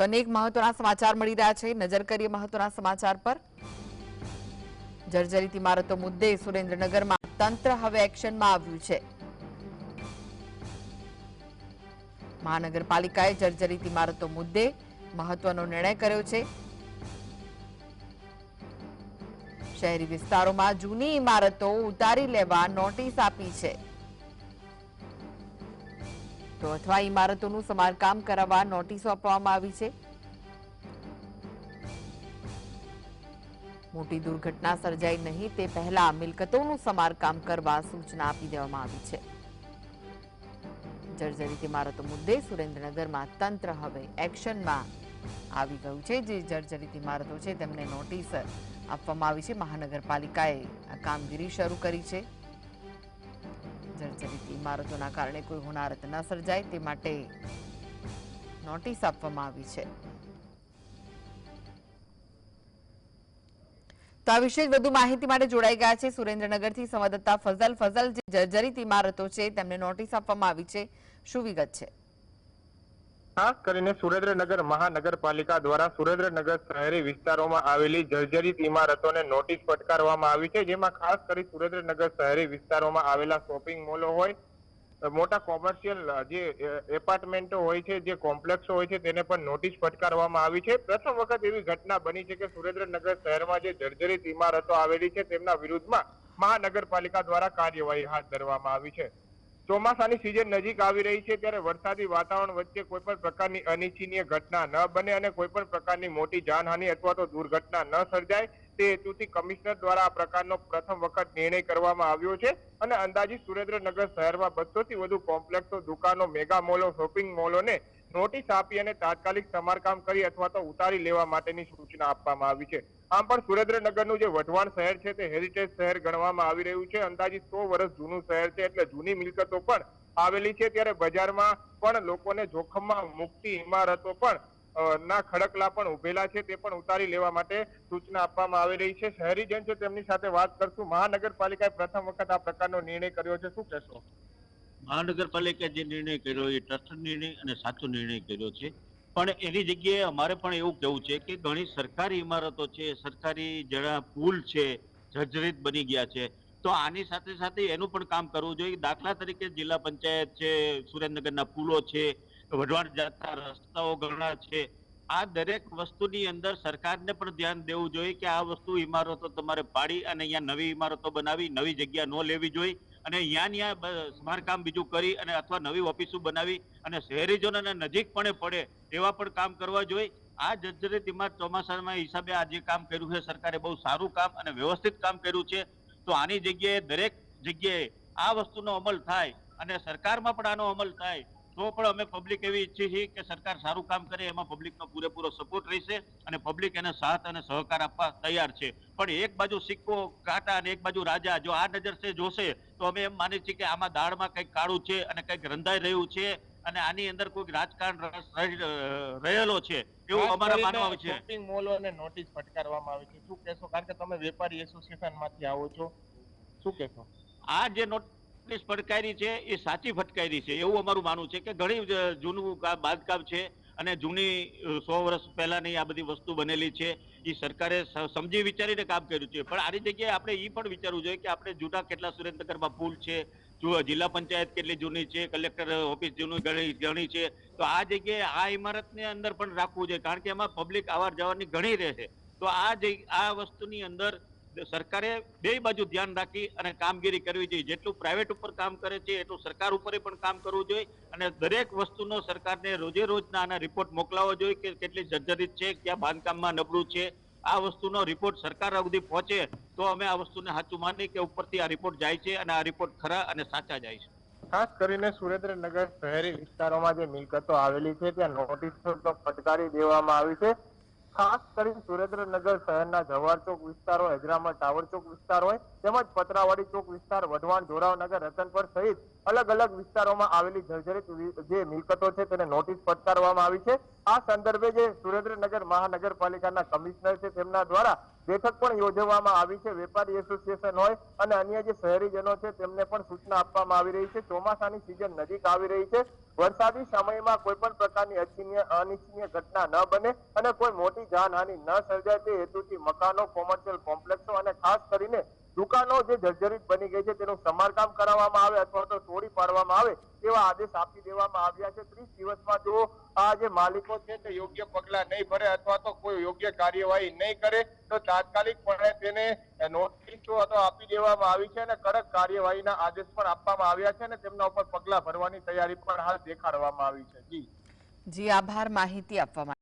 તો અનેક મહત્વના સમાચાર મળી રહ્યા છે। નજર કરીએ મહત્વના સમાચાર પર। જર્જરિત ઇમારતો મુદ્દે સુરેન્દ્રનગરમાં તંત્ર હવે એક્શનમાં આવ્યું છે। મહાનગરપાલિકાએ જર્જરિત ઇમારતો મુદ્દે મહત્વનો નિર્ણય કર્યો છે। શહેરી વિસ્તારોમાં જૂની ઇમારતો ઉતારી લેવા નોટિસ આપી છે। તો અથવા ઇમારતોનું સમારકામ કરાવવા નોટિસો આપવામાં આવી છે। મોટી દુર્ઘટના સર્જાય નહીં તે પહેલા મિલકતોનું સમારકામ કરવા સૂચના આપી દેવામાં આવી છે। જર્જરિત ઇમારતો મુદ્દે સુરેન્દ્રનગરમાં તંત્ર હવે એક્શનમાં આવી ગયું છે। જે જર્જરિત ઇમારતો છે તેમને નોટિસ આપવામાં આવી છે। મહાનગરપાલિકાએ આ કામગીરી શરૂ કરી છે। જર્જરિત ઇમારતોના કારણે કોઈ હોનારત ન સર્જાય તે માટે નોટિસ આપવામાં આવી છે। તો આ વિશે વધુ માહિતી માટે જોડાઈ ગયા છે સુરેન્દ્રનગરથી સંવાદદાતા ફઝલ। ફઝલ, જે જર્જરિત ઇમારતો છે તેમને નોટિસ આપવામાં આવી છે, શું વિગત છે? ખાસ કરીને સુરેન્દ્રનગર મહાનગરપાલિકા દ્વારા સુરેન્દ્રનગર શહેરી વિસ્તારોમાં આવેલી જર્જરિત ઇમારતોને નોટિસ ફટકારવામાં આવી છે। જેમાં ખાસ કરી સુરેન્દ્રનગર શહેરી વિસ્તારોમાં આવેલા શોપિંગ મોલો હોય, મોટા કોમર્શિયલ જે એપાર્ટમેન્ટો હોય છે, જે કોમ્પ્લેક્સો હોય છે, તેને પણ નોટિસ ફટકારવામાં આવી છે। પ્રથમ વખત એવી ઘટના બની છે કે સુરેન્દ્રનગર શહેરમાં જે જર્જરિત ઇમારતો આવેલી છે તેમના વિરુદ્ધમાં મહાનગરપાલિકા દ્વારા કાર્યવાહી હાથ ધરવામાં આવી છે। ચોમાસાની સિઝન નજીક આવી રહી છે ત્યારે વરસાદી વાતાવરણ વચ્ચે કોઈ પણ પ્રકારની અનિચ્છનીય ઘટના ન બને અને કોઈ પણ પ્રકારની મોટી જાનહાનિ અથવા તો દુર્ઘટના ન સર્જાય તે હેતુથી કમિશનર દ્વારા આ પ્રકારનો પ્રથમ વખત નિર્ણય કરવામાં આવ્યો છે અને અંદાજિત સુરેન્દ્રનગર શહેરમાં 200 થી વધુ કોમ્પ્લેક્સો, દુકાનો, મેગા મોલો, શોપિંગ મોલોને નોટિસ આપી અને તાત્કાલિક સમારકામ કરી અથવા તો ઉતારી લેવા માટેની સૂચના આપવામાં આવી છે। આમ પણ સુરેન્દ્રનગરનું જે વઢવાણ શહેર છે તે હેરિટેજ શહેર ગણવામાં આવી રહ્યું છે। અંદાજિત 100 વર્ષ જૂનું શહેર છે એટલે જૂની મિલકતો પણ આવેલી છે ત્યારે બજારમાં પણ લોકોને જોખમમાં મુકતી ઇમારતો પણ ના ખડકલા પણ ઉભેલા છે તે પણ ઉતારી લેવા માટે સૂચના આપવામાં આવી રહી છે। શહેરીજન છે તેમની સાથે વાત કરશું। મહાનગરપાલિકાએ પ્રથમ વખત આ પ્રકારનો નિર્ણય કર્યો છે, શું કહેશો? મહાનગરપાલિકાએ જે નિર્ણય કર્યો એ તટસ્થ નિર્ણય અને સાચો નિર્ણય કર્યો છે। પણ એની જગ્યાએ અમારે પણ એવું કહેવું છે કે ઘણી સરકારી ઇમારતો છે, સરકારી જણા પુલ છે, જર્જરિત બની ગયા છે, તો આની સાથે સાથે એનું પણ કામ કરવું જોઈએ। દાખલા તરીકે જિલ્લા પંચાયત છે, સુરેન્દ્રનગરના પુલો છે, વઢવાણ જતા રસ્તાઓ ઘણા છે, આ દરેક વસ્તુની અંદર સરકારને પણ ધ્યાન દેવું જોઈએ કે આ વસ્તુ ઇમારતો તમારે પાડી અને અહીંયા નવી ઇમારતો બનાવી નવી જગ્યા ન લેવી જોઈએ અને અહીંયા સમારકામ બીજું કરી અને અથવા નવી ઓફિસો બનાવી અને શહેરીજનોને નજીક પડે એવા પણ કામ કરવા જોઈએ। આ જર્જરિત ઇમારત ચોમાસાના હિસાબે આ જે કામ કર્યું છે સરકારે બહુ સારું કામ અને વ્યવસ્થિત કામ કર્યું છે। તો આની જગ્યાએ દરેક જગ્યાએ આ વસ્તુનો અમલ થાય અને સરકારમાં પણ આનો અમલ થાય તો પણ અમે પબ્લિક એવી ઈચ્છીએ છીએ કે સરકાર સારું કામ કરે, એમાં પબ્લિકનો પૂરેપૂરો સપોર્ટ રહેશે અને પબ્લિક એને સાથ અને સહકાર આપવા તૈયાર છે। પણ એક બાજુ સિક્કો કાંટા અને એક બાજુ રાજા, જો આ નજરથી જોશે તો અમે એમ માનીએ છીએ કે આમાં દાળમાં કંઈક કાળું છે અને કંઈક રંધાઈ રહ્યું છે અને આની અંદર કોઈક રાજકારણ રહેલો છે એવું અમારા માનવા છે। શોપિંગ મોલોને નોટિસ ફટકારવામાં આવી છે, શું કહેશો? કારણ કે તમે વેપારી એસોસિએશનમાંથી આવો છો, શું કહેશો? આ જે નોટિસ ફટકારી છે એ સાચી ફટકારી છે એવું અમારું માનવું છે કે ઘણી જૂનું બાંધકામ છે અને જૂની 100 વર્ષ પહેલાની આ બધી વસ્તુ બનેલી છે, એ સરકારે સમજી વિચારીને કામ કર્યું છે। પણ આની જગ્યાએ આપણે એ પણ વિચારવું જોઈએ કે આપણે જૂના કેટલા સુરેન્દ્રનગરમાં પુલ છે, જિલ્લા પંચાયત કેટલી જૂની છે, કલેક્ટર ઓફિસ જૂની ઘણી છે, તો આ જગ્યાએ આ ઇમારતની અંદર પણ રાખવું જોઈએ કારણ કે એમાં પબ્લિક આવર જવરની ઘણી રહે છે। તો આ વસ્તુની અંદર સરકારે બે બાજુ ધ્યાન રાખી અને કામગીરી કરવી જોઈએ। જેટલું પ્રાઇવેટ ઉપર કામ કરે છે એટલું સરકાર ઉપર પણ કામ કરવું જોઈએ અને દરેક વસ્તુનો સરકારને રોજે રોજના આના રિપોર્ટ મોકલાવવો જોઈએ કે કેટલી જર્જરિત છે, ક્યાં બાંધકામમાં નબળું છે। આ વસ્તુનો રિપોર્ટ સરકાર સુધી પહોંચે તો અમે આ વસ્તુને સાચું માની કે ઉપરથી આ રિપોર્ટ જાય છે અને આ રિપોર્ટ ખરા અને સાચા જાય છે। ખાસ કરીને સુરેન્દ્રનગર શહેરી વિસ્તારોમાં જે મિલકતો આવેલી છે ત્યાં નોટિસ ફટકારી દેવામાં આવી છે। ખાસ કરીને સુરેન્દ્રનગર શહેરના જવાહર ચોક વિસ્તારો, હેજરામાં ટાવર ચોક વિસ્તાર હોય તેમજ પતરાવાડી ચોક વિસ્તાર, વઢવાણ, જોરાવનગર, રતનપર સહિત અલગ અલગ વિસ્તારોમાં આવેલી જર્જરિત જે મિલકતો છે તેને નોટિસ ફટકારવામાં આવી છે। આ સંદર્ભે જે સુરેન્દ્રનગર મહાનગરપાલિકાના કમિશનર છે તેમના દ્વારા બેઠક પણ યોજવામાં આવી છે. વેપારી એસોસિએશન હોય અને અન્ય જે શહેરીજનો છે તેમને પણ સૂચના આપવામાં આવી રહી છે. ચોમાસાની સિઝન નજીક આવી રહી છે. વરસાદી સમયમાં કોઈ પણ પ્રકારની અનિચ્છનીય ઘટના ન બને અને કોઈ મોટી જાનહાનિ ન સર્જાય તે હેતુથી મકાનો, કોમર્શિયલ કોમ્પ્લેક્સો અને ખાસ કરીને દુકાનો જે જર્જરિત બની ગઈ છે તેનું સમારકામ કરાવવામાં આવે અથવા તો તોડી પાડવામાં આવે તેવા આદેશ આપી દેવામાં આવ્યા છે. 30 દિવસમાં જો આ જે માલિકો છે તે યોગ્ય પગલા નહીં ભરે અથવા તો કોઈ યોગ્ય કાર્યવાહી નહીં કરે તો તાત્કાલિકપણે તેને નોટિસો આપી દેવામાં આવી છે અને કડક કાર્યવાહીના આદેશ પણ આપવામાં આવ્યા છે અને તેમના ઉપર પગલા ભરવાની તૈયારી પણ હાલ દેખાડવામાં આવી છે. જી આભાર માહિતી આપવા માટે.